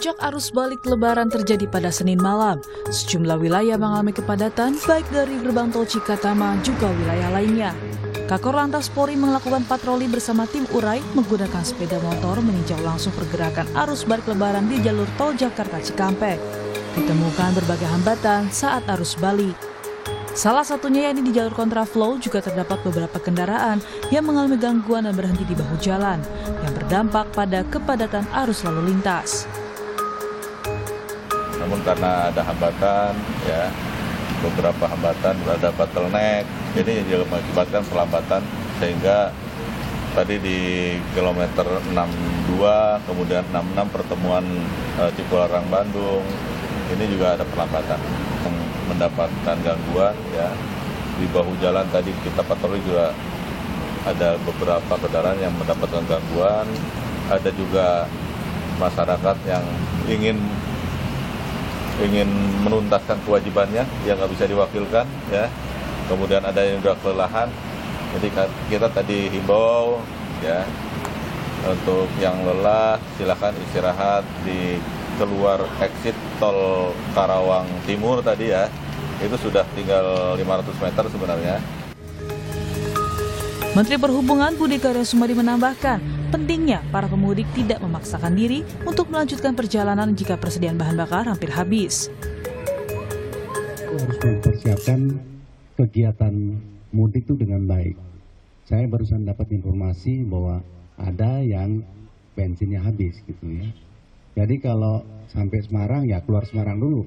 Puncak arus balik Lebaran terjadi pada Senin malam. Sejumlah wilayah mengalami kepadatan baik dari gerbang tol Cikatama juga wilayah lainnya. Kakor Lantas Polri melakukan patroli bersama tim urai menggunakan sepeda motor meninjau langsung pergerakan arus balik Lebaran di jalur tol Jakarta Cikampek. Ditemukan berbagai hambatan saat arus balik. Salah satunya yakni di jalur kontraflow juga terdapat beberapa kendaraan yang mengalami gangguan dan berhenti di bahu jalan yang berdampak pada kepadatan arus lalu lintas. Namun karena ada hambatan, ya beberapa hambatan, ada bottleneck, jadi juga mengakibatkan perlambatan sehingga tadi di kilometer 62, kemudian 66 pertemuan Cipularang Bandung, ini juga ada perlambatan, mendapatkan gangguan ya di bahu jalan. Tadi kita patroli juga ada beberapa kendaraan yang mendapatkan gangguan, ada juga masyarakat yang ingin menuntaskan kewajibannya yang nggak bisa diwakilkan ya, kemudian ada yang sudah kelelahan. Jadi kita tadi himbau ya untuk yang lelah silakan istirahat di keluar exit tol Karawang Timur tadi ya, itu sudah tinggal 500 meter sebenarnya. Menteri Perhubungan Budi Karya Sumadi menambahkan, pentingnya para pemudik tidak memaksakan diri untuk melanjutkan perjalanan jika persediaan bahan bakar hampir habis. Harus mempersiapkan kegiatan mudik itu dengan baik. Saya barusan dapat informasi bahwa ada yang bensinnya habis gitu ya. Jadi kalau sampai Semarang ya keluar Semarang dulu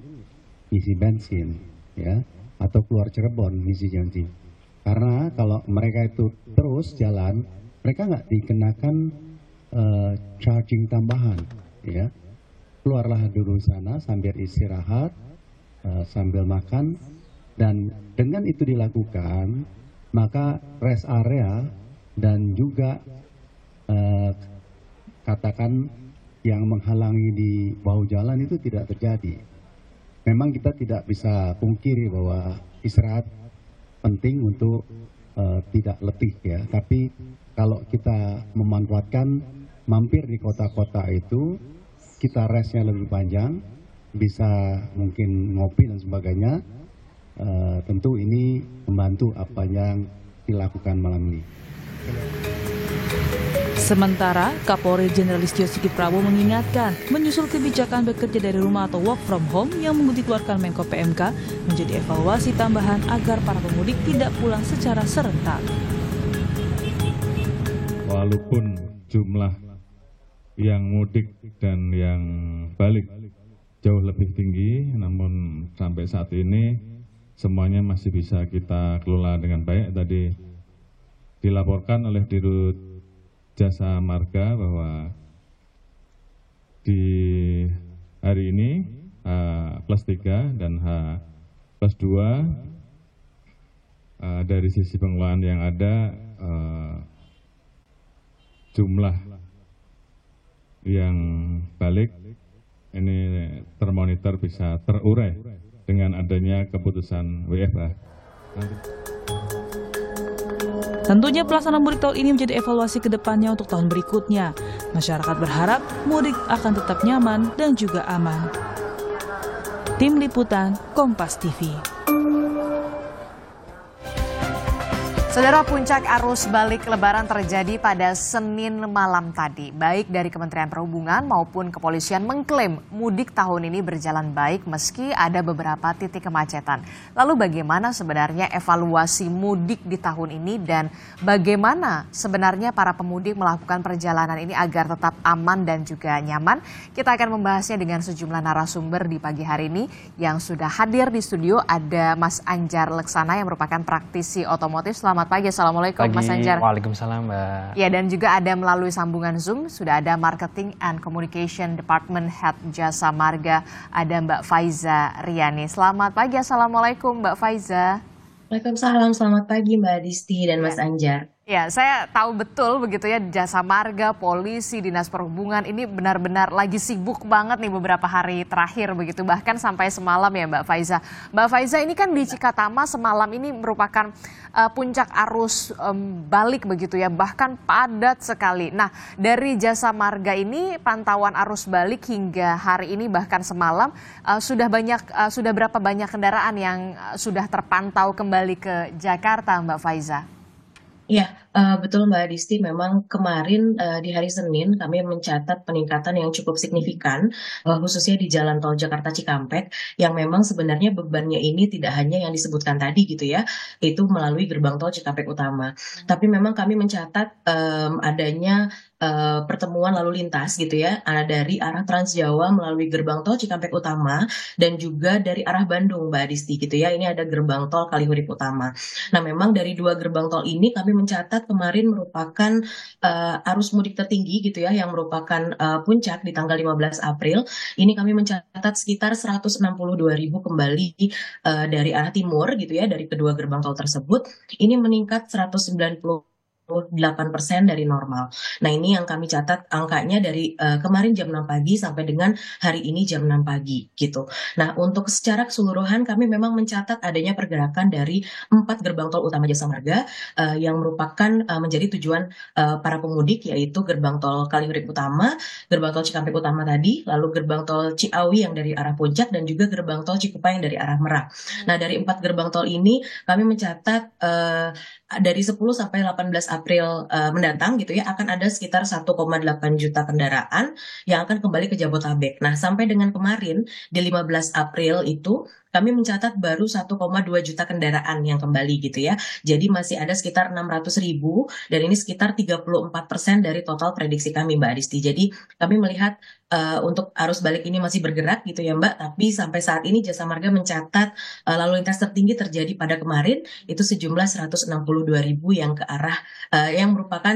isi bensin ya, atau keluar Cirebon isi bensin. Karena kalau mereka itu terus jalan, mereka nggak dikenakan charging tambahan, ya. Keluarlah dulu sana sambil istirahat, sambil makan, dan dengan itu dilakukan, maka rest area dan juga katakan yang menghalangi di bahu jalan itu tidak terjadi. Memang kita tidak bisa pungkiri bahwa istirahat penting untuk tidak letih ya, tapi kalau kita memanfaatkan mampir di kota-kota itu, kita restnya lebih panjang, bisa mungkin ngopi dan sebagainya, tentu ini membantu apa yang dilakukan malam ini. Sementara, Kapolri Jenderal Listio Sigit Prabowo mengingatkan, menyusul kebijakan bekerja dari rumah atau work from home yang dikeluarkan Menko PMK menjadi evaluasi tambahan agar para pemudik tidak pulang secara serentak. Walaupun jumlah yang mudik dan yang balik jauh lebih tinggi, namun sampai saat ini semuanya masih bisa kita kelola dengan baik. Tadi dilaporkan oleh Dirut Jasa Marga bahwa di hari ini H+3 dan H+2 dari sisi pengelolaan yang ada jumlah yang balik ini termonitor bisa terurai dengan adanya keputusan WFH. Tentunya pelaksanaan mudik tahun ini menjadi evaluasi ke depannya untuk tahun berikutnya. Masyarakat berharap mudik akan tetap nyaman dan juga aman. Tim Liputan Kompas TV. Saudara, puncak arus balik Lebaran terjadi pada Senin malam tadi. Baik dari Kementerian Perhubungan maupun kepolisian mengklaim mudik tahun ini berjalan baik meski ada beberapa titik kemacetan. Lalu bagaimana sebenarnya evaluasi mudik di tahun ini dan bagaimana sebenarnya para pemudik melakukan perjalanan ini agar tetap aman dan juga nyaman? Kita akan membahasnya dengan sejumlah narasumber di pagi hari ini yang sudah hadir di studio. Ada Mas Anjar Leksana yang merupakan praktisi otomotif. Selamat pagi, Assalamualaikum Mas Anjar. Waalaikumsalam Mbak. Ya, dan juga ada melalui sambungan Zoom, sudah ada Marketing and Communication Department Head Jasa Marga, ada Mbak Faiza Riani. Selamat pagi, Assalamualaikum Mbak Faiza. Waalaikumsalam, selamat pagi Mbak Disti dan Mas Anjar. Ya, saya tahu betul begitu ya, Jasa Marga, polisi, dinas perhubungan ini benar-benar lagi sibuk banget nih beberapa hari terakhir begitu, bahkan sampai semalam ya Mbak Faiza. Mbak Faiza, ini kan di Cikatama semalam ini merupakan puncak arus balik begitu ya, bahkan padat sekali. Nah, dari Jasa Marga ini pantauan arus balik hingga hari ini bahkan semalam sudah berapa banyak kendaraan yang sudah terpantau kembali ke Jakarta, Mbak Faiza? Ya, betul Mbak Disti. Memang kemarin di hari Senin kami mencatat peningkatan yang cukup signifikan, khususnya di Jalan Tol Jakarta Cikampek, yang memang sebenarnya bebannya ini tidak hanya yang disebutkan tadi gitu ya, itu melalui gerbang tol Cikampek Utama. Tapi memang kami mencatat adanya pertemuan lalu lintas gitu ya, dari arah Trans Jawa melalui gerbang tol Cikampek Utama dan juga dari arah Bandung Mbak Disti gitu ya. Ini ada gerbang tol Kalihurip Utama. Nah, memang dari dua gerbang tol ini kami mencatat kemarin merupakan arus mudik tertinggi gitu ya, yang merupakan puncak di tanggal 15 April. Ini kami mencatat sekitar 162.000 kembali dari arah timur gitu ya, dari kedua gerbang tol tersebut. Ini meningkat 198% dari normal. Nah, ini yang kami catat angkanya dari kemarin jam 6 pagi sampai dengan hari ini jam 6 pagi gitu. Nah, untuk secara keseluruhan kami memang mencatat adanya pergerakan dari 4 gerbang tol utama Jasa Marga yang merupakan menjadi tujuan para pemudik, yaitu gerbang tol Kalihurip Utama, gerbang tol Cikampek Utama tadi, lalu gerbang tol Ciawi yang dari arah Puncak, dan juga gerbang tol Cikupa yang dari arah Merak. Nah, dari 4 gerbang tol ini kami mencatat dari 10 sampai 18 April mendatang gitu ya, akan ada sekitar 1,8 juta kendaraan yang akan kembali ke Jabotabek. Nah, sampai dengan kemarin di 15 April itu kami mencatat baru 1,2 juta kendaraan yang kembali gitu ya. Jadi masih ada sekitar 600.000 dan ini sekitar 34% dari total prediksi kami Mbak Adisti. Jadi kami melihat untuk arus balik ini masih bergerak gitu ya Mbak, tapi sampai saat ini Jasa Marga mencatat lalu lintas tertinggi terjadi pada kemarin itu sejumlah 162.000 yang ke arah yang merupakan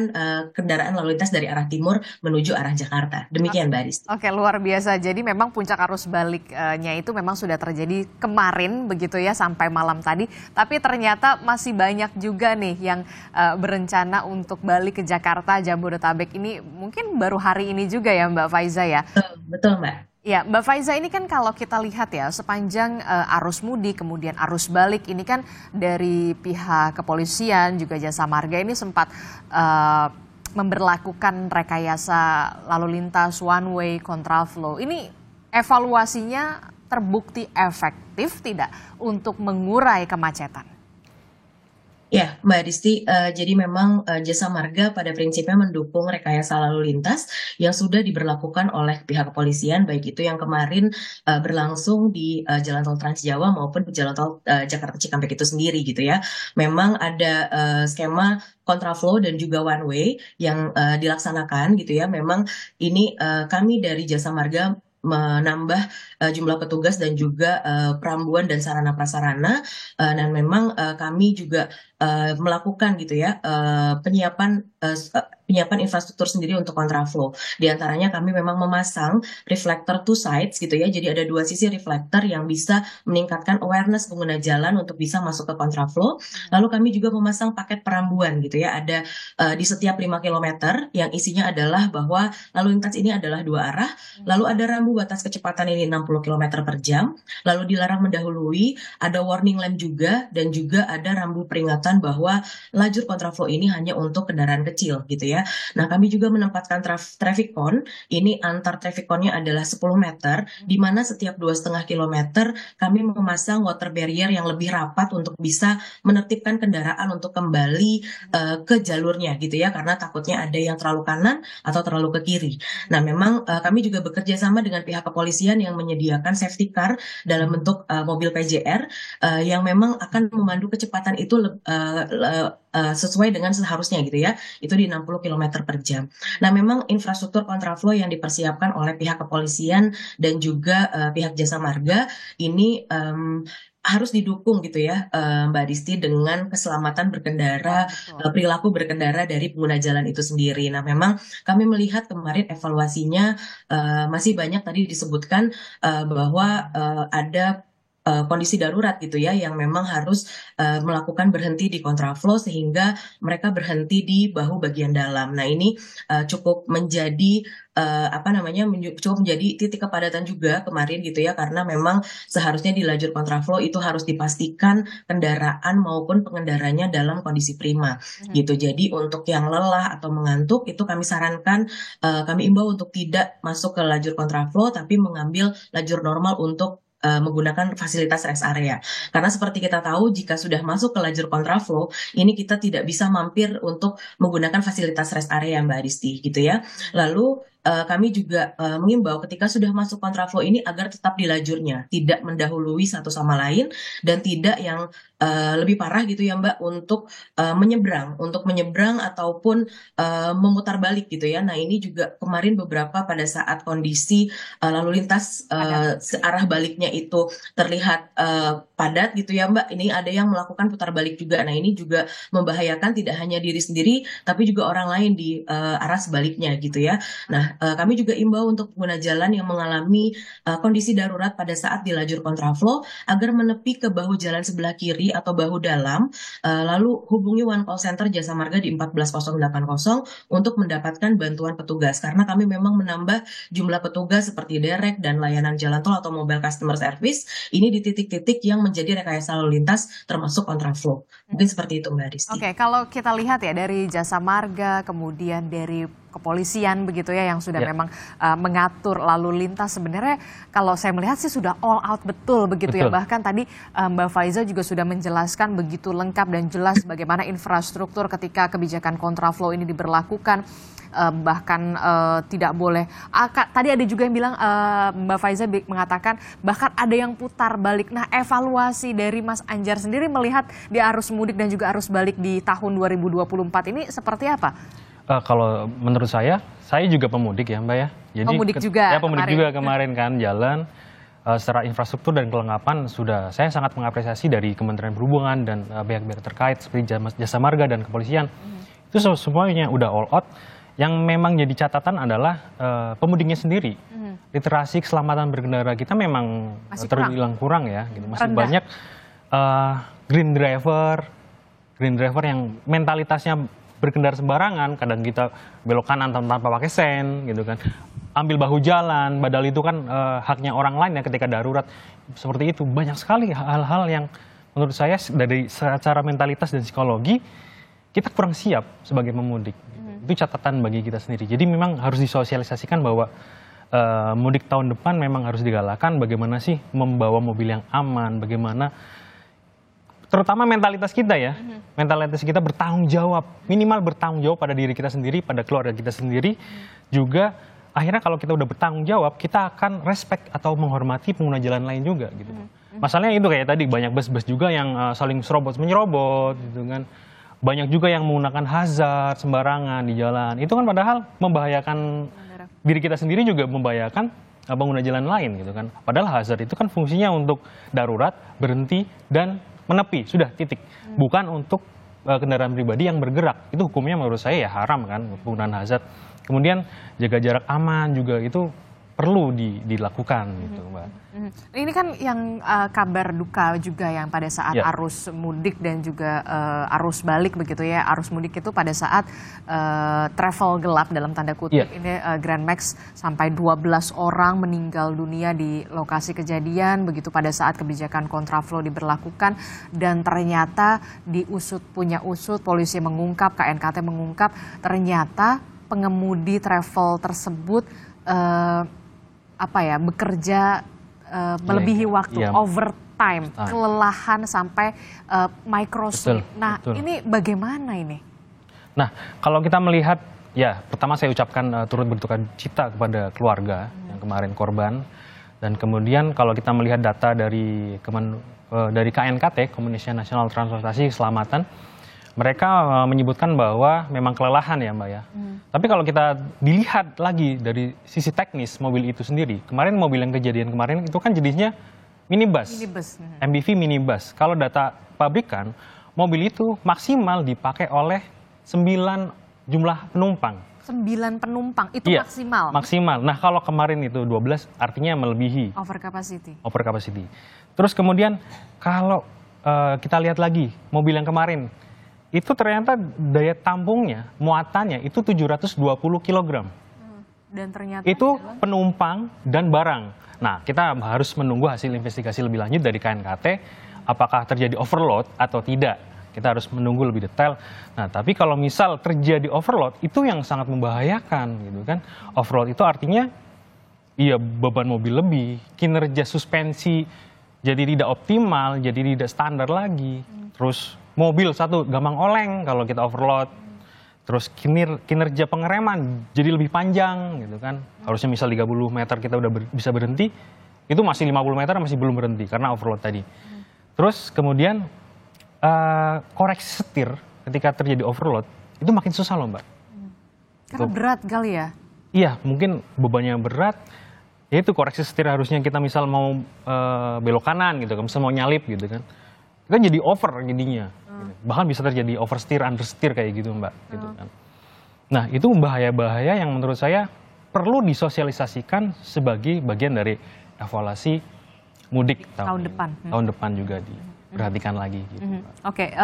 kendaraan lalu lintas dari arah timur menuju arah Jakarta. Demikian Mbak Adisti. Oke, luar biasa. Jadi memang puncak arus baliknya itu memang sudah terjadi kemarin begitu ya sampai malam tadi. Tapi ternyata masih banyak juga nih yang berencana untuk balik ke Jakarta, Jabodetabek ini mungkin baru hari ini juga ya Mbak Faiza ya. Betul Mbak. Ya, Mbak Faiza, ini kan kalau kita lihat ya sepanjang arus mudik kemudian arus balik ini kan dari pihak kepolisian juga Jasa Marga ini sempat memberlakukan rekayasa lalu lintas one way kontraflow. Ini evaluasinya terbukti efektif tidak untuk mengurai kemacetan? Ya, Mbak Disti, jadi memang Jasa Marga pada prinsipnya mendukung rekayasa lalu lintas yang sudah diberlakukan oleh pihak kepolisian, baik itu yang kemarin berlangsung di Jalan Tol Trans Jawa maupun di Jalan Tol Jakarta Cikampek itu sendiri gitu ya. Memang ada skema kontraflow dan juga one way yang dilaksanakan gitu ya. Memang ini kami dari Jasa Marga menambah jumlah petugas dan juga perambuan dan sarana prasarana dan memang kami juga melakukan gitu ya penyiapan infrastruktur sendiri untuk kontraflow. Di antaranya kami memang memasang reflector two sides gitu ya. Jadi ada dua sisi reflector yang bisa meningkatkan awareness pengguna jalan untuk bisa masuk ke kontraflow. Lalu kami juga memasang paket perambuan gitu ya. Ada di setiap 5 km yang isinya adalah bahwa lalu lintas ini adalah dua arah. Lalu ada rambu batas kecepatan ini 60 km per jam. Lalu dilarang mendahului, ada warning lamp juga, dan juga ada rambu peringatan bahwa lajur kontraflow ini hanya untuk kendaraan kecil gitu ya. Nah, kami juga menempatkan traffic cone. Ini antar traffic cone-nya adalah 10 meter, di mana setiap 2,5 km kami memasang water barrier yang lebih rapat untuk bisa menertibkan kendaraan untuk kembali ke jalurnya gitu ya, karena takutnya ada yang terlalu kanan atau terlalu ke kiri. Nah, memang kami juga bekerja sama dengan pihak kepolisian yang menyediakan safety car dalam bentuk mobil PJR yang memang akan memandu kecepatan itu sesuai dengan seharusnya gitu ya, itu di 60 km per jam. Nah, memang infrastruktur kontraflow yang dipersiapkan oleh pihak kepolisian dan juga pihak Jasa Marga ini harus didukung gitu ya Mbak Disti dengan keselamatan berkendara, perilaku berkendara dari pengguna jalan itu sendiri. Nah, memang kami melihat kemarin evaluasinya masih banyak tadi disebutkan bahwa ada kondisi darurat gitu ya, yang memang harus melakukan berhenti di kontraflow sehingga mereka berhenti di bahu bagian dalam. Nah ini cukup menjadi cukup menjadi titik kepadatan juga kemarin gitu ya, karena memang seharusnya di lajur kontraflow itu harus dipastikan kendaraan maupun pengendaranya dalam kondisi prima gitu. Jadi untuk yang lelah atau mengantuk itu kami sarankan, kami imbau untuk tidak masuk ke lajur kontraflow tapi mengambil lajur normal untuk menggunakan fasilitas rest area. Karena seperti kita tahu, jika sudah masuk ke lajur kontraflow, ini kita tidak bisa mampir untuk menggunakan fasilitas rest area, Mbak Adisti, gitu ya. Lalu kami juga mengimbau ketika sudah masuk kontraflow ini agar tetap di lajurnya, tidak mendahului satu sama lain, dan tidak yang lebih parah gitu ya Mbak, untuk menyeberang ataupun memutar balik gitu ya. Nah ini juga kemarin beberapa pada saat kondisi lalu lintas arah baliknya itu terlihat padat gitu ya Mbak, ini ada yang melakukan putar balik juga. Nah ini juga membahayakan tidak hanya diri sendiri tapi juga orang lain di arah sebaliknya gitu ya. Nah kami juga imbau untuk pengguna jalan yang mengalami kondisi darurat pada saat di lajur kontraflow agar menepi ke bahu jalan sebelah kiri atau bahu dalam, lalu hubungi One Call Center Jasa Marga di 14080 untuk mendapatkan bantuan petugas, karena kami memang menambah jumlah petugas seperti derek dan layanan jalan tol atau mobile customer service ini di titik-titik yang menjadi rekayasa lalu lintas termasuk kontraflow. Mungkin seperti itu Mbak Adisti. Oke, kalau kita lihat ya dari Jasa Marga, kemudian dari kepolisian begitu ya yang sudah memang mengatur lalu lintas, sebenarnya kalau saya melihat sih sudah all out betul begitu ya. Bahkan tadi Mbak Faiza juga sudah menjelaskan begitu lengkap dan jelas bagaimana infrastruktur ketika kebijakan kontraflow ini diberlakukan. Bahkan tidak boleh. Tadi ada juga yang bilang, Mbak Faiza mengatakan bahkan ada yang putar balik. Nah evaluasi dari Mas Anjar sendiri melihat di arus mudik dan juga arus balik di tahun 2024 ini seperti apa? Kalau menurut saya juga pemudik ya Mbak ya. Jadi, pemudik juga? Ya pemudik juga kemarin kan jalan. Secara infrastruktur dan kelengkapan sudah saya sangat mengapresiasi dari Kementerian Perhubungan dan pihak-pihak terkait seperti Jasa Marga dan kepolisian. Itu semuanya udah all out. Yang memang jadi catatan adalah pemudiknya sendiri. Literasi keselamatan berkendara kita memang terbilang kurang ya. Gitu. Masih banyak green driver yang mentalitasnya berkendara sembarangan, kadang kita belok kanan tanpa pakai sen gitu kan, ambil bahu jalan, padahal itu kan haknya orang lain ya ketika darurat. Seperti itu banyak sekali hal-hal yang menurut saya dari secara mentalitas dan psikologi kita kurang siap sebagai pemudik. Itu catatan bagi kita sendiri. Jadi memang harus disosialisasikan bahwa mudik tahun depan memang harus digalakan bagaimana sih membawa mobil yang aman, bagaimana terutama mentalitas kita ya, mentalitas kita bertanggung jawab, minimal bertanggung jawab pada diri kita sendiri, pada keluarga kita sendiri, juga akhirnya kalau kita udah bertanggung jawab, kita akan respect atau menghormati pengguna jalan lain juga gitu. Masalahnya itu kayak tadi banyak bus-bus juga yang saling menyerobot gitu kan, banyak juga yang menggunakan hazard sembarangan di jalan, itu kan padahal membahayakan diri kita sendiri juga membahayakan pengguna jalan lain gitu kan. Padahal hazard itu kan fungsinya untuk darurat, berhenti dan menepi, sudah titik. Bukan untuk kendaraan pribadi yang bergerak. Itu hukumnya menurut saya ya haram kan penggunaan hazard. Kemudian jaga jarak aman juga itu perlu dilakukan gitu Mbak. Ini kan yang kabar duka juga yang pada saat arus mudik dan juga arus balik begitu ya. Arus mudik itu pada saat travel gelap dalam tanda kutip ini Grand Max sampai 12 orang meninggal dunia di lokasi kejadian begitu pada saat kebijakan kontraflow diberlakukan, dan ternyata diusut polisi mengungkap, KNKT mengungkap ternyata pengemudi travel tersebut bekerja melebihi waktu, overtime, kelelahan sampai microsleep. Nah, ini bagaimana ini? Nah, kalau kita melihat, ya pertama saya ucapkan turut berduka cita kepada keluarga yang kemarin korban, dan kemudian kalau kita melihat data dari KNKT, Komisi Nasional Transportasi Keselamatan, mereka menyebutkan bahwa memang kelelahan ya Mbak ya. Tapi kalau kita dilihat lagi dari sisi teknis mobil itu sendiri, kemarin mobil yang kejadian kemarin itu kan jenisnya minibus. MPV minibus. Kalau data pabrikan, mobil itu maksimal dipakai oleh 9 jumlah penumpang. 9 penumpang, itu Iya, maksimal? Maksimal. Nah, kalau kemarin itu 12 artinya melebihi. Over capacity. Over capacity. Terus kemudian kalau kita lihat lagi mobil yang kemarin, itu ternyata daya tampungnya, muatannya itu 720 kg. Dan ternyata Itu penumpang dan barang. Nah, kita harus menunggu hasil investigasi lebih lanjut dari KNKT, apakah terjadi overload atau tidak. Kita harus menunggu lebih detail. Nah, tapi kalau misal terjadi overload, itu yang sangat membahayakan, gitu kan. Overload itu artinya, iya beban mobil lebih, kinerja suspensi jadi tidak optimal, jadi tidak standar lagi. Terus mobil satu gampang oleng kalau kita overload. Terus kinerja pengereman jadi lebih panjang, gitu kan. Harusnya misal 30 meter kita udah bisa berhenti, itu masih 50 meter masih belum berhenti karena overload tadi. Terus kemudian koreksi setir ketika terjadi overload itu makin susah loh, Mbak. karena berat kali ya? Iya, mungkin bebannya berat. Ya itu koreksi setir harusnya kita misal mau belok kanan gitu kan, misal mau nyalip gitu kan. Kita jadi over jadinya. Bahkan bisa terjadi oversteer, understeer kayak gitu, Mbak. Gitu kan. Nah, itu bahaya-bahaya yang menurut saya perlu disosialisasikan sebagai bagian dari evaluasi mudik Tahun depan. Tahun depan juga diperhatikan lagi gitu. Oke,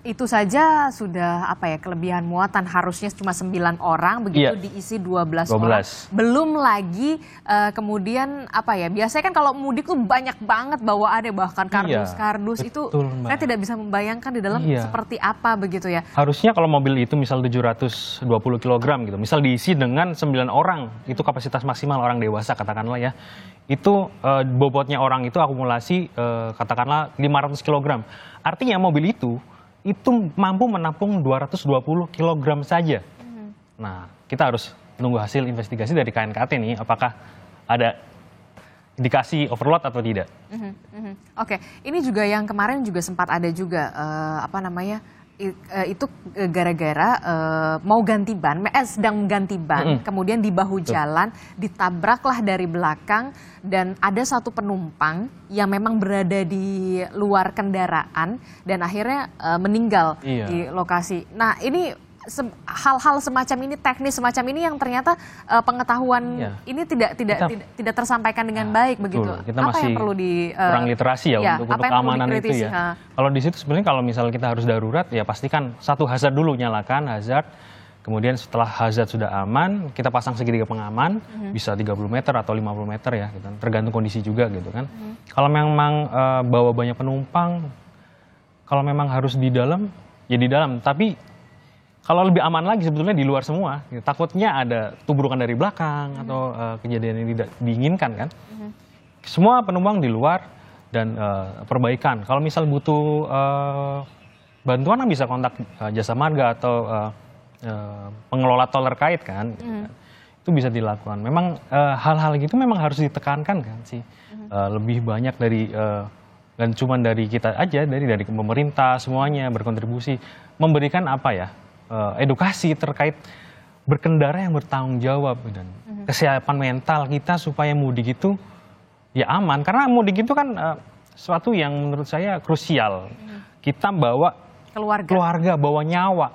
itu saja sudah kelebihan muatan, harusnya cuma 9 orang, begitu Iya. diisi 12 orang. Belum lagi kemudian biasanya kan kalau mudik tuh banyak banget bawaannya, bahkan kardus-kardus itu Mbak. saya tidak bisa membayangkan di dalam seperti apa begitu ya. Harusnya kalau mobil itu misal 720 kg gitu, misal diisi dengan 9 orang, itu kapasitas maksimal orang dewasa katakanlah ya. Itu bobotnya orang itu akumulasi katakanlah 500 kg. Artinya mobil itu mampu menampung 220 kg saja. Nah, kita harus menunggu hasil investigasi dari KNKT nih, apakah ada indikasi overload atau tidak. Oke, ini juga yang kemarin juga sempat ada juga itu gara-gara mau ganti ban, sedang mengganti ban, kemudian di bahu jalan ditabraklah dari belakang dan ada satu penumpang yang memang berada di luar kendaraan dan akhirnya meninggal di lokasi. Nah, ini hal-hal semacam ini, teknis semacam ini yang ternyata pengetahuan ini tidak tersampaikan dengan baik begitu. Kita apa masih yang perlu kurang literasi untuk keamanan itu ya. Kalau di situ sebenarnya kalau misal kita harus darurat ya pastikan satu hazard dulu, nyalakan hazard. Kemudian setelah hazard sudah aman, kita pasang segitiga pengaman, bisa 30 meter atau 50 meter ya, gitu. Tergantung kondisi juga gitu kan. Kalau memang bawa banyak penumpang, kalau memang harus di dalam, ya di dalam. Tapi kalau lebih aman lagi sebetulnya di luar semua, takutnya ada tubrukan dari belakang atau kejadian yang tidak diinginkan kan. Semua penumpang di luar dan perbaikan. Kalau misal butuh bantuan bisa kontak Jasa Marga atau pengelola tol terkait kan. Itu bisa dilakukan. Memang hal-hal gitu memang harus ditekankan kan sih. Lebih banyak dari dan cuma dari kita aja, dari pemerintah semuanya berkontribusi memberikan edukasi terkait berkendara yang bertanggung jawab dan kesiapan mental kita supaya mudik itu ya aman, karena mudik itu kan sesuatu yang menurut saya krusial. Kita bawa keluarga, bawa nyawa.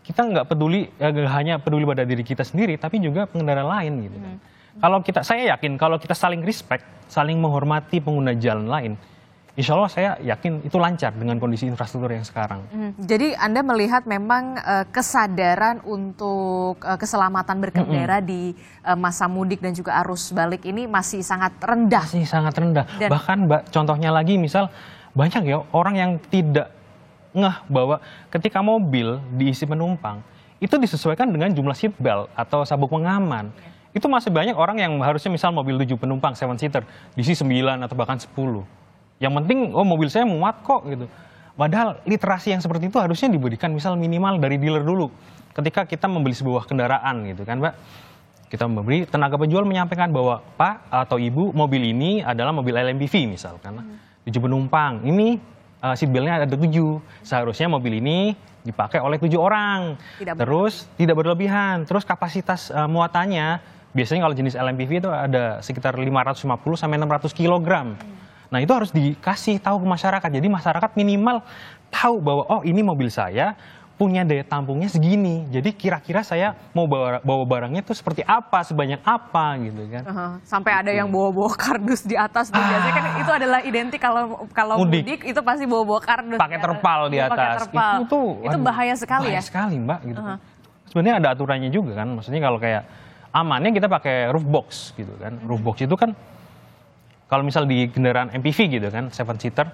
Kita nggak peduli hanya peduli pada diri kita sendiri, tapi juga pengendara lain gitu kan. Kalau saya yakin kalau kita saling respect, saling menghormati pengguna jalan lain, insya Allah saya yakin itu lancar dengan kondisi infrastruktur yang sekarang. Jadi Anda melihat memang kesadaran untuk keselamatan berkendara di masa mudik dan juga arus balik ini masih sangat rendah. Masih sangat rendah. Bahkan Mbak, contohnya lagi misal banyak ya orang yang tidak ngeh bahwa ketika mobil diisi penumpang itu disesuaikan dengan jumlah seat belt atau sabuk pengaman. Itu masih banyak orang yang harusnya misal mobil 7 penumpang 7 seater diisi 9 atau bahkan 10. Yang penting, mobil saya muat kok gitu. Padahal literasi yang seperti itu harusnya diberikan misal minimal dari dealer dulu. Ketika kita membeli sebuah kendaraan gitu kan Mbak. Kita memberi, tenaga penjual menyampaikan bahwa Pak atau Ibu mobil ini adalah mobil LMPV misalkan. 7 penumpang, ini seatbeltnya ada 7. Seharusnya mobil ini dipakai oleh 7 orang. Terus tidak berlebihan. Terus kapasitas muatannya, biasanya kalau jenis LMPV itu ada sekitar 550 sampai 600 kilogram. Nah itu harus dikasih tahu ke masyarakat. Jadi masyarakat minimal tahu bahwa oh ini mobil saya punya daya tampungnya segini. Jadi kira-kira saya mau bawa barangnya tuh seperti apa, sebanyak apa gitu kan. Sampai ada yang bawa-bawa kardus di atas tuh. Biasanya kan itu adalah identik kalau mudik itu pasti bawa-bawa kardus. Pakai terpal di atas. Pakai terpal. Itu bahaya sekali ya. Bahaya sekali Mbak gitu. Sebenarnya ada aturannya juga kan. Maksudnya kalau kayak amannya kita pakai roof box gitu kan. Roof box itu kan kalau misal di kendaraan MPV gitu kan, 7 seater,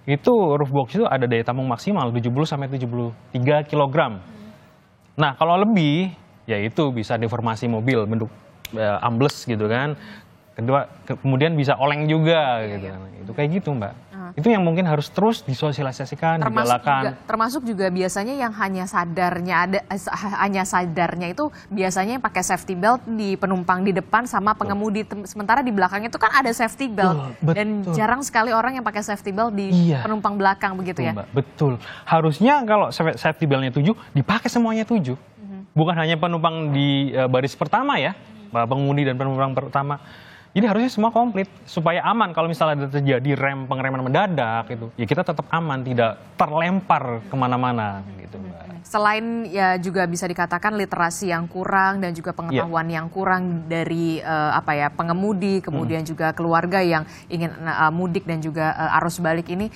itu roof box itu ada daya tampung maksimal 70 sampai 73 kg. Nah, kalau lebih ya itu bisa deformasi mobil, bentuk ambles gitu kan. Kedua, kemudian bisa oleng juga gitu kan. Itu kayak gitu, Mbak. Itu yang mungkin harus terus disosialisasikan, digalakan. Termasuk juga biasanya yang hanya sadarnya itu biasanya yang pakai safety belt di penumpang di depan sama pengemudi, sementara di belakang itu kan ada safety belt. Dan jarang sekali orang yang pakai safety belt di penumpang belakang begitu ya. Mbak. Betul. Harusnya kalau safety beltnya 7 dipakai semuanya 7. Bukan hanya penumpang di baris pertama ya, pengemudi dan penumpang pertama. Jadi harusnya semua komplit supaya aman kalau misalnya ada terjadi pengereman mendadak itu, ya kita tetap aman, tidak terlempar kemana-mana gitu, Mbak. Selain ya juga bisa dikatakan literasi yang kurang dan juga pengetahuan yang kurang dari pengemudi, kemudian juga keluarga yang ingin mudik dan juga arus balik ini,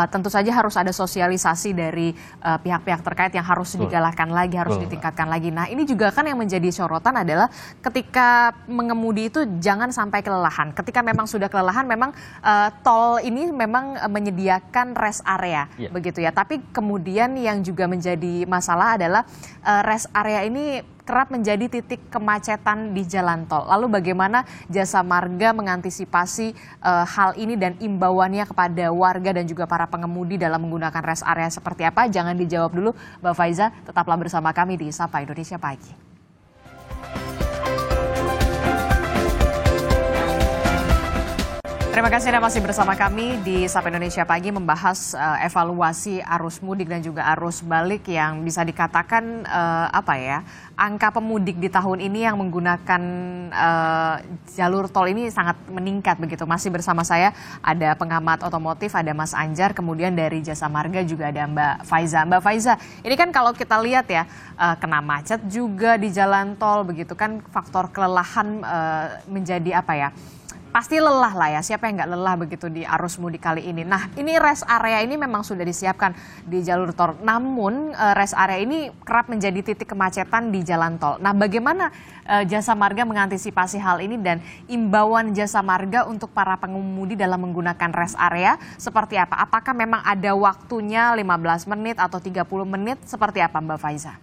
tentu saja harus ada sosialisasi dari pihak-pihak terkait yang harus digalakkan lagi, harus ditingkatkan lagi. Nah ini juga kan yang menjadi sorotan adalah ketika mengemudi itu jangan sampai kelelahan. Ketika memang sudah kelelahan, memang tol ini memang menyediakan rest area, begitu ya. Tapi kemudian yang juga menjadi masalah adalah rest area ini kerap menjadi titik kemacetan di jalan tol. Lalu bagaimana Jasa Marga mengantisipasi hal ini dan imbauannya kepada warga dan juga para pengemudi dalam menggunakan rest area seperti apa? Jangan dijawab dulu, Mbak Faiza. Tetaplah bersama kami di Sapa Indonesia Pagi. Terima kasih Anda masih bersama kami di Sapa Indonesia Pagi membahas evaluasi arus mudik dan juga arus balik yang bisa dikatakan angka pemudik di tahun ini yang menggunakan jalur tol ini sangat meningkat begitu. Masih bersama saya ada pengamat otomotif, ada Mas Anjar, kemudian dari Jasa Marga juga ada Mbak Faiza. Mbak Faiza, ini kan kalau kita lihat ya kena macet juga di jalan tol begitu kan, faktor kelelahan menjadi pasti lelah lah ya, siapa yang nggak lelah begitu di arus mudik kali ini. Nah ini rest area ini memang sudah disiapkan di jalur tol, namun rest area ini kerap menjadi titik kemacetan di jalan tol. Nah bagaimana Jasa Marga mengantisipasi hal ini dan imbauan Jasa Marga untuk para pengemudi dalam menggunakan rest area seperti apa? Apakah memang ada waktunya 15 menit atau 30 menit, seperti apa Mbak Faiza?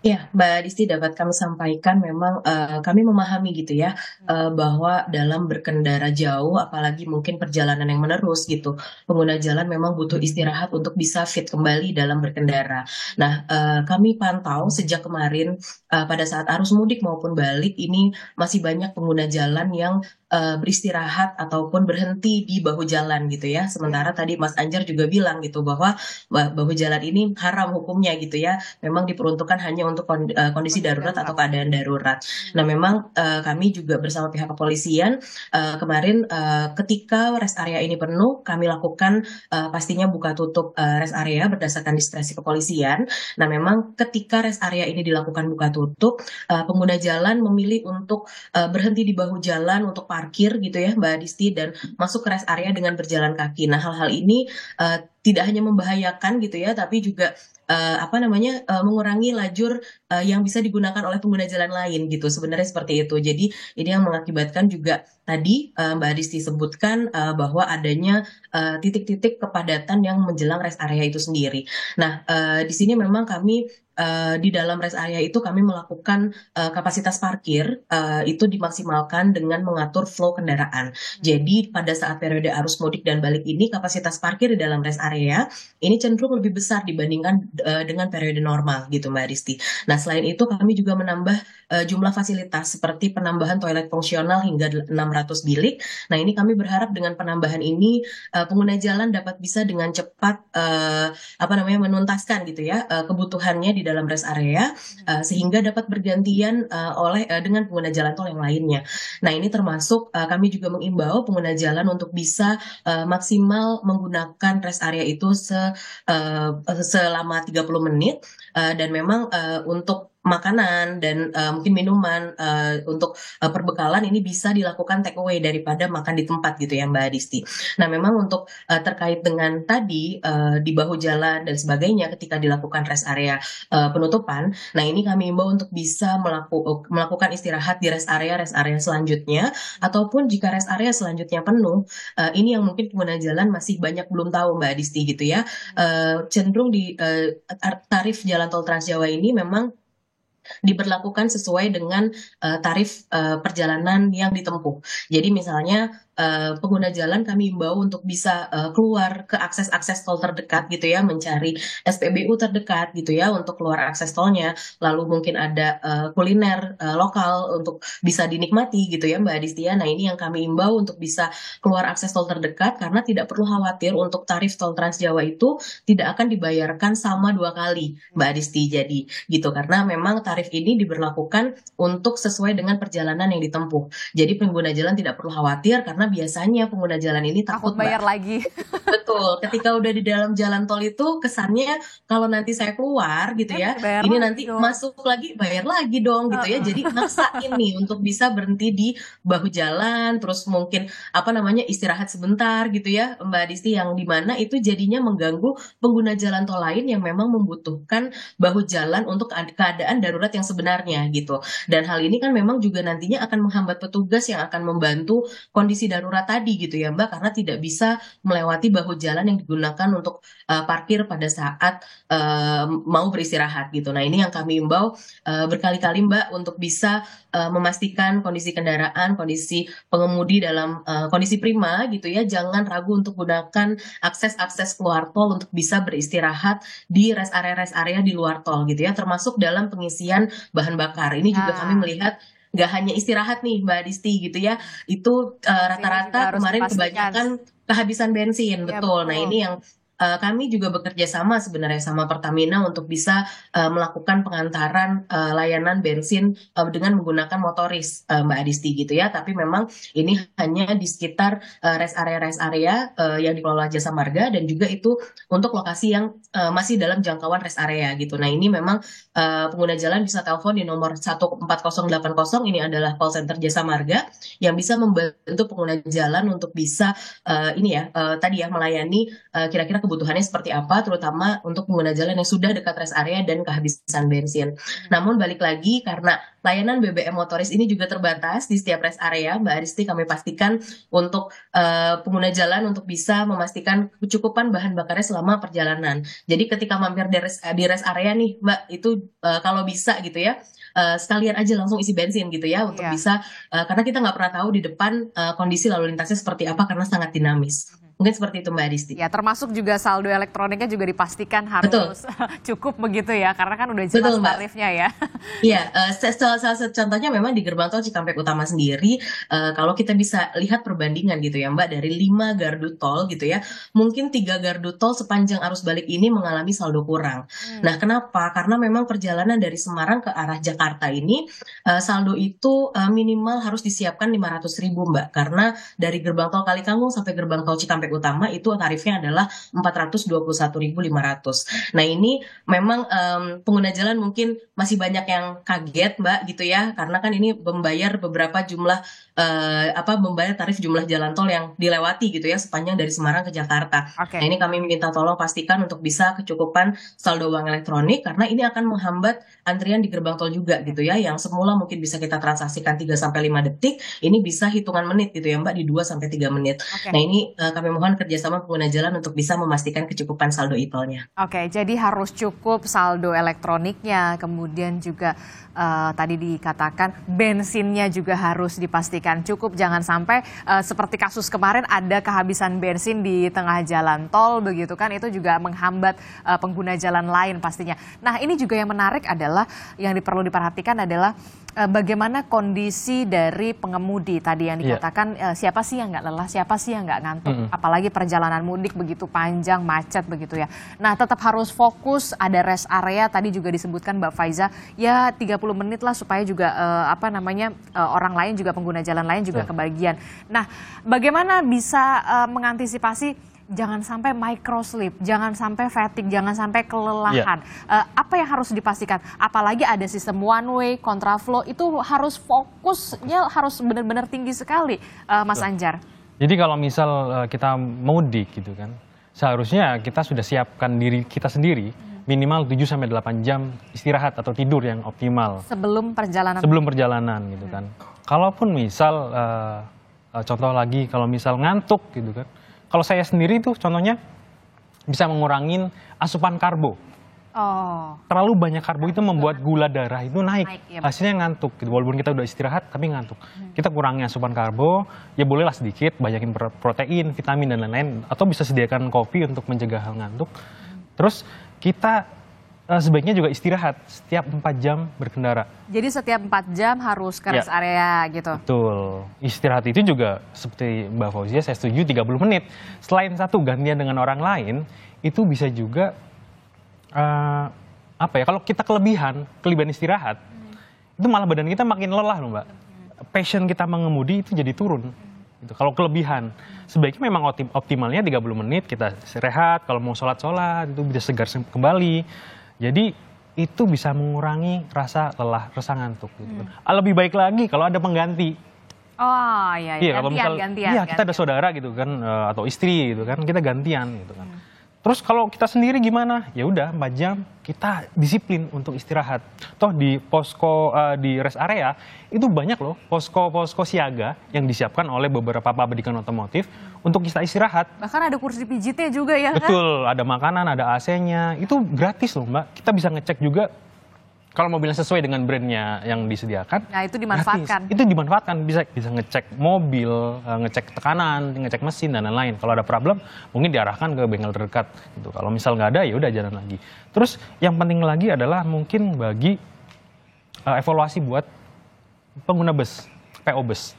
Ya, Mbak Disti, dapat kami sampaikan memang kami memahami gitu ya bahwa dalam berkendara jauh, apalagi mungkin perjalanan yang menerus gitu, pengguna jalan memang butuh istirahat untuk bisa fit kembali dalam berkendara. Nah, kami pantau sejak kemarin pada saat arus mudik maupun balik ini masih banyak pengguna jalan yang beristirahat ataupun berhenti di bahu jalan gitu ya. Sementara tadi Mas Anjar juga bilang gitu bahwa bahu jalan ini haram hukumnya gitu ya. Memang diperuntukkan hanya untuk kondisi darurat atau keadaan darurat. Nah memang kami juga bersama pihak kepolisian kemarin ketika rest area ini penuh, kami lakukan pastinya buka tutup rest area berdasarkan diskresi kepolisian. Nah memang ketika rest area ini dilakukan buka tutup, pengguna jalan memilih untuk berhenti di bahu jalan untuk parkir gitu ya Mbak Disti, dan masuk ke rest area dengan berjalan kaki. Nah hal-hal ini tidak hanya membahayakan gitu ya, tapi juga mengurangi lajur yang bisa digunakan oleh pengguna jalan lain gitu. Sebenarnya seperti itu. Jadi ini yang mengakibatkan juga tadi Mbak Disti sebutkan bahwa adanya titik-titik kepadatan yang menjelang rest area itu sendiri. Nah di sini memang kami di dalam rest area itu kami melakukan kapasitas parkir itu dimaksimalkan dengan mengatur flow kendaraan. Jadi pada saat periode arus mudik dan balik ini kapasitas parkir di dalam rest area ini cenderung lebih besar dibandingkan dengan periode normal gitu Mbak Disti. Nah selain itu kami juga menambah jumlah fasilitas seperti penambahan toilet fungsional hingga 600 bilik. Nah ini kami berharap dengan penambahan ini pengguna jalan dapat bisa dengan cepat menuntaskan gitu ya kebutuhannya di dalam rest area sehingga dapat bergantian dengan pengguna jalan tol yang lainnya. Nah, ini termasuk kami juga mengimbau pengguna jalan untuk bisa maksimal menggunakan rest area itu selama 30 menit dan memang untuk makanan dan mungkin minuman untuk perbekalan ini bisa dilakukan take away daripada makan di tempat gitu ya Mbak Adisti. Nah, memang untuk terkait dengan tadi di bahu jalan dan sebagainya ketika dilakukan rest area penutupan, nah ini kami imbau untuk bisa melakukan istirahat di rest area selanjutnya, ataupun jika rest area selanjutnya penuh, ini yang mungkin pengguna jalan masih banyak belum tahu Mbak Adisti gitu ya, cenderung di tarif jalan tol Trans Jawa ini memang diberlakukan sesuai dengan tarif perjalanan yang ditempuh. Jadi misalnya pengguna jalan kami imbau untuk bisa keluar ke akses-akses tol terdekat gitu ya, mencari SPBU terdekat gitu ya untuk keluar akses tolnya. Lalu mungkin ada kuliner lokal untuk bisa dinikmati gitu ya Mbak Adistia. Nah, ini yang kami imbau untuk bisa keluar akses tol terdekat, karena tidak perlu khawatir untuk tarif tol Trans Jawa itu tidak akan dibayarkan sama 2 kali Mbak Adisti. Jadi gitu, karena memang tarif ini diberlakukan untuk sesuai dengan perjalanan yang ditempuh. Jadi pengguna jalan tidak perlu khawatir, karena biasanya pengguna jalan ini takut bayar lagi. Betul, ketika udah di dalam jalan tol itu kesannya kalau nanti saya keluar gitu ya, ini nanti dong, masuk lagi bayar lagi dong gitu ya. Jadi maksa ini untuk bisa berhenti di bahu jalan, terus mungkin istirahat sebentar gitu ya Mbak Adisti, yang dimana itu jadinya mengganggu pengguna jalan tol lain yang memang membutuhkan bahu jalan untuk keadaan darurat yang sebenarnya gitu. Dan hal ini kan memang juga nantinya akan menghambat petugas yang akan membantu kondisi darurat tadi gitu ya Mbak, karena tidak bisa melewati bahu jalan yang digunakan untuk parkir pada saat mau beristirahat gitu. Nah, ini yang kami imbau berkali-kali Mbak untuk bisa memastikan kondisi kendaraan, kondisi pengemudi dalam kondisi prima gitu ya. Jangan ragu untuk gunakan akses-akses keluar tol untuk bisa beristirahat di rest area di luar tol gitu ya, termasuk dalam pengisian bahan bakar. Ini juga kami melihat nggak hanya istirahat nih Mbak Adisti gitu ya, itu rata-rata kemarin kebanyakan kehabisan bensin, betul. Nah, ini yang kami juga bekerja sama sebenarnya sama Pertamina untuk bisa melakukan pengantaran layanan bensin dengan menggunakan motoris Mbak Adisti gitu ya. Tapi memang ini hanya di sekitar rest area yang dikelola Jasa Marga, dan juga itu untuk lokasi yang masih dalam jangkauan rest area gitu. Nah, ini memang pengguna jalan bisa telepon di nomor 14080, ini adalah call center Jasa Marga yang bisa membantu pengguna jalan untuk bisa tadi ya melayani kira-kira kebutuhannya seperti apa, terutama untuk pengguna jalan yang sudah dekat rest area dan kehabisan bensin. Namun balik lagi, karena layanan BBM motoris ini juga terbatas di setiap rest area, Mbak Aristi, kami pastikan untuk pengguna jalan untuk bisa memastikan kecukupan bahan bakarnya selama perjalanan. Jadi ketika mampir di rest area nih Mbak, itu kalau bisa gitu ya, sekalian aja langsung isi bensin gitu ya, untuk bisa karena kita nggak pernah tahu di depan kondisi lalu lintasnya seperti apa, karena sangat dinamis. Mungkin seperti itu Mbak Adisti. Ya, termasuk juga saldo elektroniknya juga dipastikan harus cukup begitu ya, karena kan udah jelas tarifnya ya. Iya, salah satu contohnya memang di gerbang tol Cikampek Utama sendiri, kalau kita bisa lihat perbandingan gitu ya Mbak, dari 5 gardu tol gitu ya, mungkin 3 gardu tol sepanjang arus balik ini mengalami saldo kurang. Nah, kenapa? Karena memang perjalanan dari Semarang ke arah Jakarta ini, saldo itu minimal harus disiapkan 500.000 Mbak, karena dari gerbang tol Kalikangkung sampai gerbang tol Cikampek Utama itu tarifnya adalah 421.500. Nah, ini memang pengguna jalan mungkin masih banyak yang kaget Mbak gitu ya, karena kan ini membayar beberapa jumlah membayar tarif jumlah jalan tol yang dilewati gitu ya sepanjang dari Semarang ke Jakarta. Nah, ini kami minta tolong pastikan untuk bisa kecukupan saldo uang elektronik, karena ini akan menghambat antrian di gerbang tol juga gitu ya, yang semula mungkin bisa kita transaksikan 3-5 detik, ini bisa hitungan menit gitu ya Mbak, di 2-3 menit. Nah, ini kami mohon kerjasama pengguna jalan untuk bisa memastikan kecukupan saldo e-tolnya. Oke, jadi harus cukup saldo elektroniknya, kemudian juga tadi dikatakan bensinnya juga harus dipastikan cukup, jangan sampai seperti kasus kemarin ada kehabisan bensin di tengah jalan tol begitu kan, itu juga menghambat pengguna jalan lain pastinya. Nah, ini juga yang menarik adalah yang perlu diperhatikan adalah bagaimana kondisi dari pengemudi tadi yang dikatakan siapa sih yang nggak lelah, siapa sih yang nggak ngantuk, apalagi perjalanan mudik begitu panjang, macet begitu ya. Nah tetap harus fokus, ada rest area tadi juga disebutkan Mbak Faiza, ya 30 menit lah supaya juga orang lain juga pengguna jalan lain juga kebagian. Nah bagaimana bisa mengantisipasi jangan sampai microsleep, jangan sampai fatigue, jangan sampai kelelahan. Apa yang harus dipastikan? Apalagi ada sistem one way, kontraflow, itu harus fokusnya harus benar-benar tinggi sekali, Mas Anjar. Jadi kalau misal kita mudik gitu kan, seharusnya kita sudah siapkan diri kita sendiri minimal 7-8 jam istirahat atau tidur yang optimal. Sebelum perjalanan. Sebelum perjalanan gitu kan. Kalaupun misal, contoh lagi kalau misal ngantuk gitu kan, kalau saya sendiri tuh contohnya bisa mengurangin asupan karbo. Terlalu banyak karbo itu membuat gula darah itu naik. Hasilnya ngantuk gitu. Walaupun kita udah istirahat tapi ngantuk. Kita kurangi asupan karbo, ya bolehlah sedikit, banyakin protein, vitamin dan lain-lain. Atau bisa sediakan kopi untuk mencegah hal ngantuk. Terus kita sebaiknya juga istirahat setiap 4 jam berkendara. Jadi setiap 4 jam harus ke rest area gitu? Betul. Istirahat itu juga seperti Mbak Fauzia, saya setuju 30 menit. Selain satu, gantian dengan orang lain, itu bisa juga, kalau kita kelebihan istirahat, itu malah badan kita makin lelah loh Mbak. Passion kita mengemudi itu jadi turun. Gitu. Kalau kelebihan, sebaiknya memang optimalnya 30 menit kita rehat, kalau mau sholat itu bisa segar kembali. Jadi itu bisa mengurangi rasa lelah, rasa ngantuk. Gitu. Lebih baik lagi kalau ada pengganti. Gantian. Kita ada saudara gitu kan, atau istri gitu kan, kita gantian gitu kan. Terus kalau kita sendiri gimana? Ya udah 4 jam kita disiplin untuk istirahat. Toh di posko di rest area itu banyak loh posko siaga yang disiapkan oleh beberapa pabrikan otomotif untuk kita istirahat. Bahkan ada kursi pijitnya juga ya kan? Betul, ada makanan, ada AC-nya. Itu gratis loh Mbak. Kita bisa ngecek juga kalau mobilnya sesuai dengan brandnya yang disediakan. Nah itu dimanfaatkan. Gratis. Itu dimanfaatkan, bisa ngecek mobil, ngecek tekanan, ngecek mesin dan lain-lain. Kalau ada problem, mungkin diarahkan ke bengkel terdekat. Gitu. Kalau misal nggak ada, ya udah jalan lagi. Terus yang penting lagi adalah mungkin bagi evaluasi buat pengguna bus, PO bus.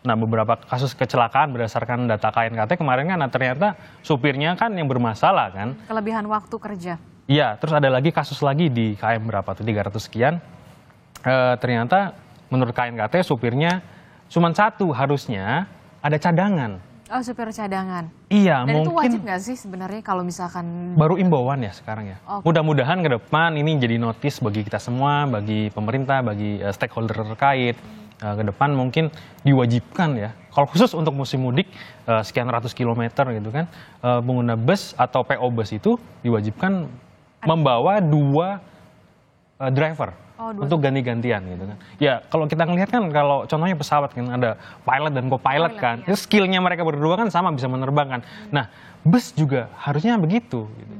Nah beberapa kasus kecelakaan berdasarkan data KNKT kemarin kan ternyata supirnya kan yang bermasalah kan. Kelebihan waktu kerja. Iya, terus ada lagi kasus lagi di KM berapa tuh, 300 sekian. Ternyata menurut KNKT supirnya cuma satu, harusnya ada cadangan. Oh, supir cadangan. Iya, dan mungkin. itu wajib nggak sih sebenarnya kalau misalkan. Baru imbauan ya sekarang ya. Okay. Mudah-mudahan ke depan ini jadi notis bagi kita semua, bagi pemerintah, bagi stakeholder terkait. Ke depan mungkin diwajibkan ya. Kalau khusus untuk musim mudik sekian ratus kilometer gitu kan, pengguna bus atau PO bus itu diwajibkan membawa 2 driver untuk ganti-gantian gitu kan. Ya kalau kita ngelihat kan kalau contohnya pesawat kan ada pilot dan co-pilot kan. Ya. Skillnya mereka berdua kan sama bisa menerbangkan. Nah bus juga harusnya begitu. Gitu.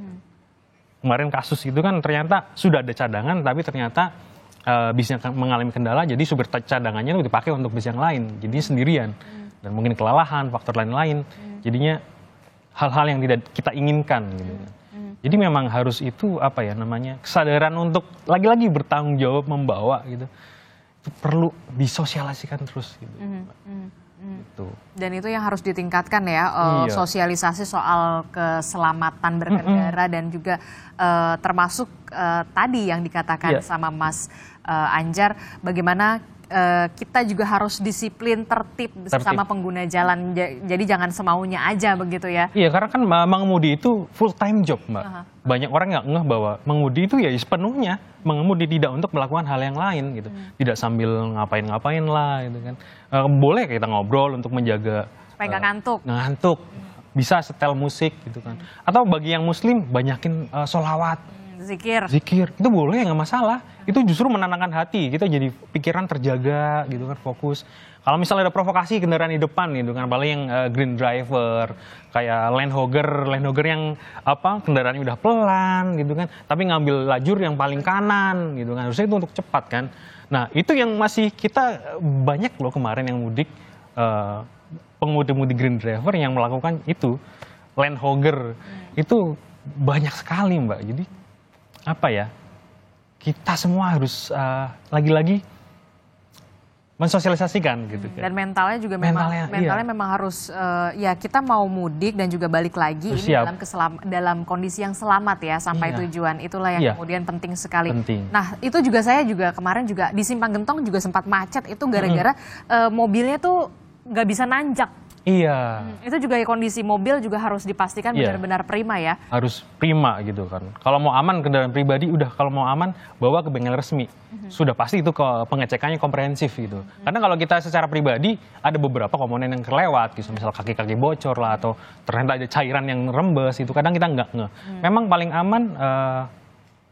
Kemarin kasus itu kan ternyata sudah ada cadangan tapi ternyata bisnya mengalami kendala jadi supir cadangannya itu dipakai untuk bis yang lain. Jadi sendirian dan mungkin kelelahan, faktor lain-lain. Jadinya hal-hal yang tidak kita inginkan gitu kan. Jadi memang harus itu kesadaran untuk lagi-lagi bertanggung jawab membawa gitu. Itu perlu disosialisasikan terus gitu. Gitu. Dan itu yang harus ditingkatkan ya, sosialisasi soal keselamatan berkendara dan juga termasuk tadi yang dikatakan sama Mas Anjar, bagaimana kita juga harus disiplin, tertib bersama pengguna jalan. Jadi jangan semaunya aja begitu ya. Iya, karena kan mengemudi itu full time job, Mbak. Banyak orang nggak ngeh bahwa mengemudi itu ya sepenuhnya mengemudi, tidak untuk melakukan hal yang lain gitu. Tidak sambil ngapain-ngapain lah gitu kan. Boleh kita ngobrol untuk menjaga supaya nggak ngantuk. Ngantuk. Bisa setel musik gitu kan. Atau bagi yang muslim banyakin sholawat. Zikir. Itu boleh, nggak masalah. Itu justru menenangkan hati, kita jadi pikiran terjaga gitu kan, fokus. Kalau misalnya ada provokasi kendaraan di depan gitu kan, paling yang green driver, kayak Land Rover yang kendaraannya udah pelan gitu kan, tapi ngambil lajur yang paling kanan gitu kan, harusnya itu untuk cepat kan. Nah itu yang masih kita banyak loh kemarin yang mudik, pengemudi green driver yang melakukan itu, Land Rover itu banyak sekali Mbak. Jadi kita semua harus lagi-lagi mensosialisasikan gitu kan. Dan mentalnya juga Mentalnya, mentalnya iya. memang harus ya kita mau mudik dan juga balik lagi Harus ini siap. dalam kondisi yang selamat ya sampai Iya. tujuan. Itulah yang Iya. kemudian penting sekali. Penting. Nah, itu juga saya juga kemarin juga di Simpang Gentong juga sempat macet itu gara-gara mobilnya tuh nggak bisa nanjak. Iya. Itu juga ya, kondisi mobil juga harus dipastikan Iya. benar-benar prima ya. Harus prima gitu kan. Kalau mau aman kendaraan pribadi udah, kalau mau aman bawa ke bengkel resmi. Sudah pasti itu pengecekannya komprehensif gitu. Karena kalau kita secara pribadi ada beberapa komponen yang kelewat gitu, misal kaki-kaki bocor lah atau ternyata ada cairan yang rembes itu kadang kita nggak ngeh. Memang paling aman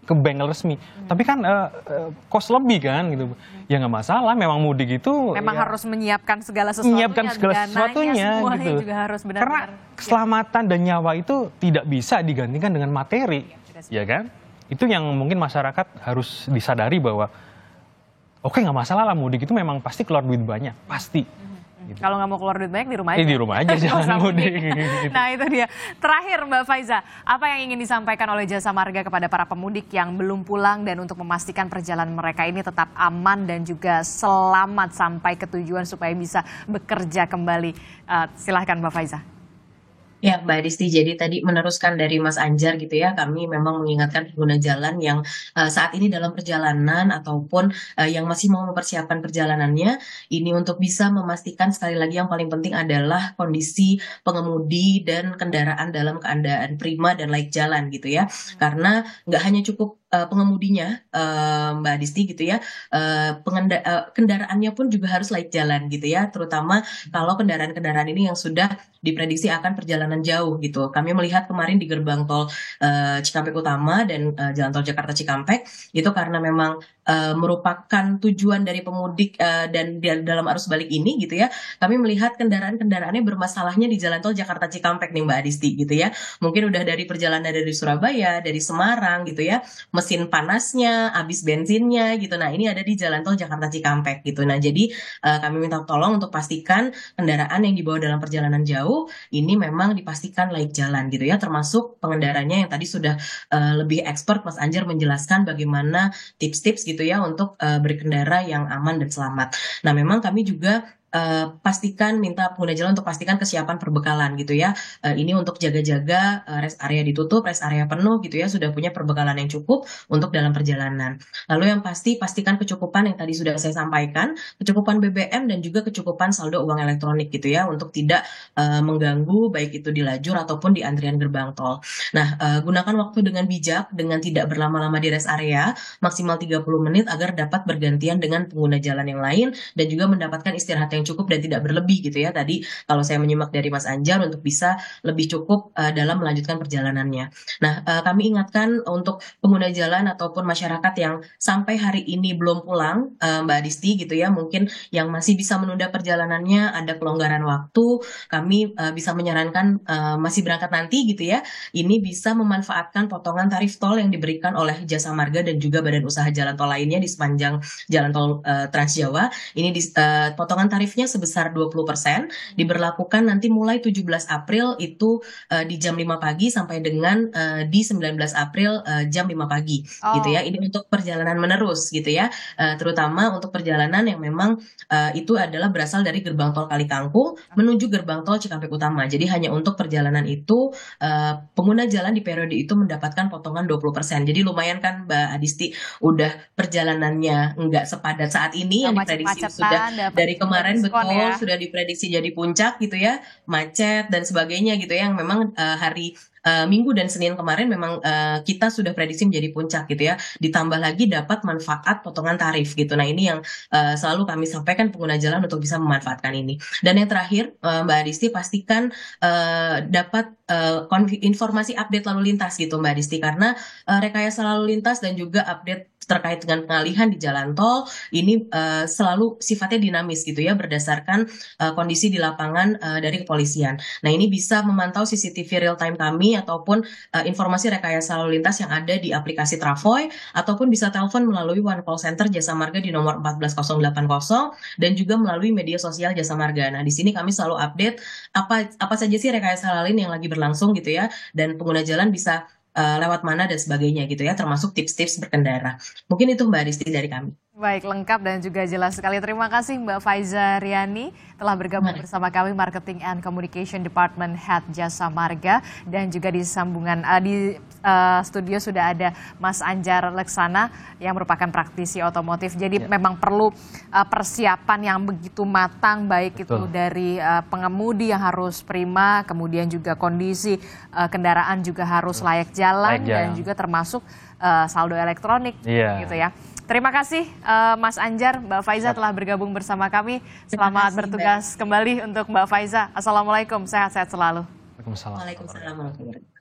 ke bengkel resmi. Tapi kan kos lebih kan gitu. Ya nggak masalah, memang mudik itu Memang ya, harus menyiapkan segala sesuatunya, menyiapkan segala dananya, sesuatunya semuanya gitu. juga harus Karena benar-benar keselamatan dan nyawa itu tidak bisa digantikan dengan materi, ya kan? Itu yang mungkin masyarakat harus disadari bahwa oke nggak masalah lah, mudik itu memang pasti keluar duit banyak, pasti. Gitu. Kalau nggak mau keluar duit banyak di rumah aja. Di rumah aja Nggak usah jangan mudik. Nah itu dia. Terakhir Mbak Faiza, apa yang ingin disampaikan oleh Jasa Marga kepada para pemudik yang belum pulang dan untuk memastikan perjalanan mereka ini tetap aman dan juga selamat sampai ke tujuan supaya bisa bekerja kembali. Silahkan Mbak Faiza. Ya, Mbak Disti, jadi tadi meneruskan dari Mas Anjar gitu ya, kami memang mengingatkan pengguna jalan yang saat ini dalam perjalanan ataupun yang masih mau mempersiapkan perjalanannya, ini untuk bisa memastikan sekali lagi yang paling penting adalah kondisi pengemudi dan kendaraan dalam keadaan prima dan layak jalan gitu ya. Karena nggak hanya cukup pengemudinya, Mbak Disti gitu ya, kendaraannya pun juga harus layak jalan gitu ya, terutama kalau kendaraan-kendaraan ini yang sudah diprediksi akan perjalanan jauh gitu. Kami melihat kemarin di gerbang tol Cikampek Utama dan jalan tol Jakarta Cikampek itu karena memang merupakan tujuan dari pemudik dan dalam arus balik ini gitu ya. Kami melihat kendaraan-kendaraannya bermasalahnya di jalan tol Jakarta Cikampek nih Mbak Adisti gitu ya. Mungkin udah dari perjalanan dari Surabaya, dari Semarang gitu ya. Mesin panasnya, habis bensinnya gitu. Nah, ini ada di jalan tol Jakarta Cikampek gitu. Nah, jadi kami minta tolong untuk pastikan kendaraan yang dibawa dalam perjalanan jauh ini memang dipastikan layak jalan gitu ya, termasuk pengendaranya yang tadi sudah lebih expert Mas Anjar menjelaskan bagaimana tips-tips gitu ya untuk berkendara yang aman dan selamat. Nah, memang kami juga pastikan minta pengguna jalan untuk pastikan kesiapan perbekalan gitu ya. Ini untuk jaga-jaga rest area ditutup, rest area penuh gitu ya, sudah punya perbekalan yang cukup untuk dalam perjalanan. Lalu yang pasti pastikan kecukupan yang tadi sudah saya sampaikan, kecukupan BBM dan juga kecukupan saldo uang elektronik gitu ya, untuk tidak mengganggu baik itu di lajur ataupun di antrian gerbang tol. Nah, gunakan waktu dengan bijak dengan tidak berlama-lama di rest area, maksimal 30 menit agar dapat bergantian dengan pengguna jalan yang lain dan juga mendapatkan istirahat yang cukup dan tidak berlebih gitu ya. Tadi kalau saya menyimak dari Mas Anjar untuk bisa lebih cukup dalam melanjutkan perjalanannya. Nah, kami ingatkan untuk pengguna jalan ataupun masyarakat yang sampai hari ini belum pulang, Mbak Adisti gitu ya, mungkin yang masih bisa menunda perjalanannya, ada kelonggaran waktu, kami bisa menyarankan masih berangkat nanti gitu ya, ini bisa memanfaatkan potongan tarif tol yang diberikan oleh Jasa Marga dan juga badan usaha jalan tol lainnya di sepanjang jalan tol Trans Jawa. Ini potongan tarifnya sebesar 20%, diberlakukan nanti mulai 17 April itu di jam 5 pagi sampai dengan di 19 April jam 5 pagi gitu ya. Ini untuk perjalanan menerus gitu ya, terutama untuk perjalanan yang memang itu adalah berasal dari gerbang tol Kali Kangkung menuju gerbang tol Cikampek Utama. Jadi hanya untuk perjalanan itu pengguna jalan di periode itu mendapatkan potongan 20%. Jadi lumayan kan Mbak Adisti, udah perjalanannya nggak sepadat saat ini yang diprediksi sudah dari kemarin betul ya. Sudah diprediksi jadi puncak gitu ya, macet dan sebagainya gitu ya, yang memang hari Minggu dan Senin kemarin memang kita sudah prediksi menjadi puncak gitu ya, ditambah lagi dapat manfaat potongan tarif gitu. Nah, ini yang selalu kami sampaikan pengguna jalan untuk bisa memanfaatkan ini. Dan yang terakhir Mbak Adisti, pastikan dapat informasi update lalu lintas gitu Mbak Adisti, karena rekayasa lalu lintas dan juga update terkait dengan pengalihan di jalan tol ini selalu sifatnya dinamis gitu ya, berdasarkan kondisi di lapangan dari kepolisian. Nah, ini bisa memantau CCTV real time kami ataupun informasi rekayasa lalu lintas yang ada di aplikasi Travoy, ataupun bisa telepon melalui One Call Center Jasa Marga di nomor 14080 dan juga melalui media sosial Jasa Marga. Nah, di sini kami selalu update apa saja sih rekayasa lalu lintas yang lagi berlangsung gitu ya, dan pengguna jalan bisa lewat mana dan sebagainya gitu ya, termasuk tips-tips berkendara. Mungkin itu Mbak Adisti dari kami. Baik, lengkap dan juga jelas sekali. Terima kasih Mbak Faiza Riani telah bergabung bersama kami, Marketing and Communication Department Head Jasa Marga. Dan juga di studio sudah ada Mas Anjar Leksana yang merupakan praktisi otomotif. Jadi memang perlu persiapan yang begitu matang, baik itu dari pengemudi yang harus prima, kemudian juga kondisi kendaraan juga harus layak jalan, dan juga termasuk saldo elektronik gitu ya. Terima kasih Mas Anjar, Mbak Faiza telah bergabung bersama kami. Selamat bertugas kembali untuk Mbak Faiza. Assalamualaikum, sehat-sehat selalu. Waalaikumsalam. Waalaikumsalam.